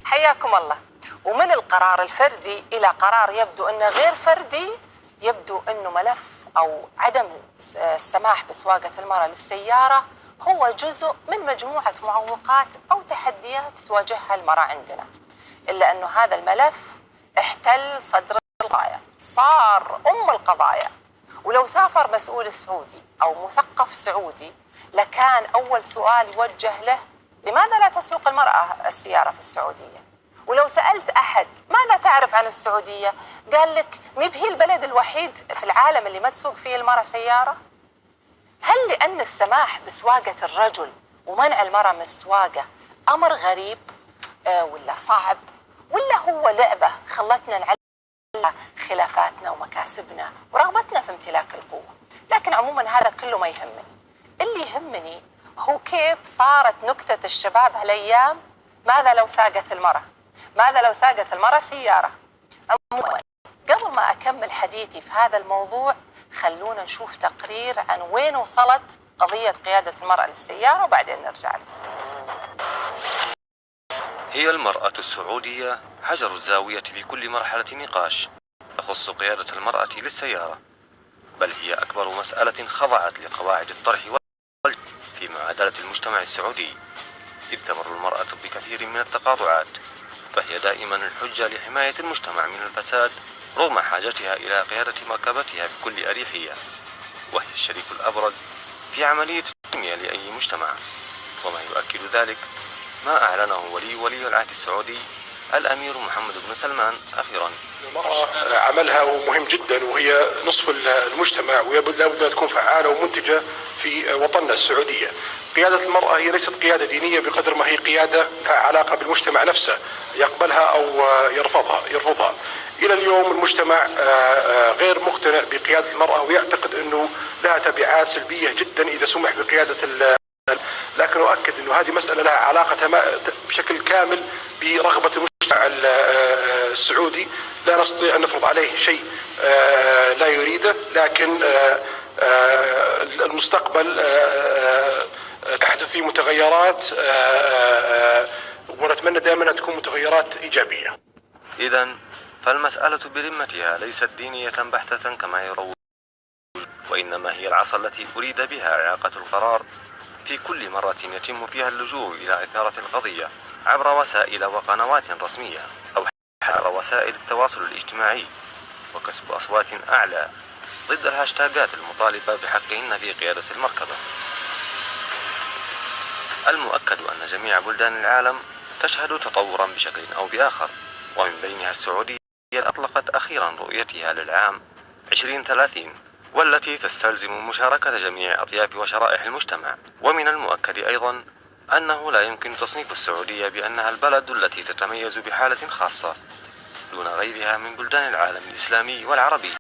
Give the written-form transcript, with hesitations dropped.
حياكم الله. ومن القرار الفردي إلى قرار يبدو أنه غير فردي، يبدو أنه ملف أو عدم السماح بسواقة المرأة للسيارة هو جزء من مجموعة معوقات أو تحديات تواجهها المرأة عندنا، إلا أنه هذا الملف احتل صدر القضايا، صار القضايا. ولو سافر مسؤول سعودي أو مثقف سعودي لكان أول سؤال يوجه له: لماذا لا تسوق المرأة السيارة في السعودية؟ ولو سألت أحد ماذا تعرف عن السعودية؟ قال لك مي هي البلد الوحيد في العالم اللي ما تسوق فيه المرأة سيارة؟ هل لأن السماح بسواقة الرجل ومنع المرأة من السواقة أمر غريب ولا صعب، ولا هو لعبة خلتنا نعلم خلافاتنا ومكاسبنا ورغبتنا في امتلاك القوة؟ لكن عموما هذا كله ما يهمني. اللي يهمني هو كيف صارت نكتة الشباب هالأيام: ماذا لو ساقت المرأة؟ ماذا لو ساقت المرأة سيارة؟ عموما قبل ما أكمل حديثي في هذا الموضوع خلونا نشوف تقرير عن وين وصلت قضية قيادة المرأة للسيارة وبعدين نرجع له. هي المرأة السعودية حجر الزاوية في كل مرحلة نقاش تخص قيادة المرأة للسيارة، بل هي أكبر مسألة خضعت لقواعد الطرح والجدل في معادلة المجتمع السعودي، إذ تمر المرأة بكثير من التقاطعات، فهي دائما الحجة لحماية المجتمع من الفساد رغم حاجتها إلى قيادة مركبتها بكل أريحية، وهي الشريك الأبرز في عملية التنمية لأي مجتمع. وما يؤكد ذلك ما أعلنه ولي العهد السعودي الأمير محمد بن سلمان أخيرا. المرأة عملها مهم جدا، وهي نصف المجتمع، ولا بد أن تكون فعالة ومنتجة في وطننا السعودية. قيادة المرأة هي ليست قيادة دينية بقدر ما هي قيادة لها علاقة بالمجتمع نفسه، يقبلها أو يرفضها. إلى اليوم المجتمع غير مقتنع بقيادة المرأة، ويعتقد أنه لها تبعات سلبية جدا إذا سمح بقيادة لكن أؤكد أنه هذه مسألة لها علاقة بشكل كامل برغبة المجتمع السعودي. لا نستطيع أن نفرض عليه شيء لا يريده، لكن المستقبل تحدث فيه متغيرات، ونتمنى دائما أن تكون متغيرات إيجابية. إذن فالمسألة برمتها ليست دينية بحتة كما يروج، وإنما هي العصا التي أريد بها إعاقة القرار في كل مرة يتم فيها اللجوء إلى إثارة القضية عبر وسائل وقنوات رسمية أو عبر وسائل التواصل الاجتماعي، وكسب أصوات أعلى ضد الهاشتاجات المطالبة بحقهن في قيادة المركبة. المؤكد أن جميع بلدان العالم تشهد تطورا بشكل أو بآخر، ومن بينها السعودية أطلقت أخيرا رؤيتها للعام 2030، والتي تستلزم مشاركة جميع أطياف وشرائح المجتمع. ومن المؤكد أيضا أنه لا يمكن تصنيف السعودية بأنها البلد التي تتميز بحالة خاصة دون غيرها من بلدان العالم الإسلامي والعربي،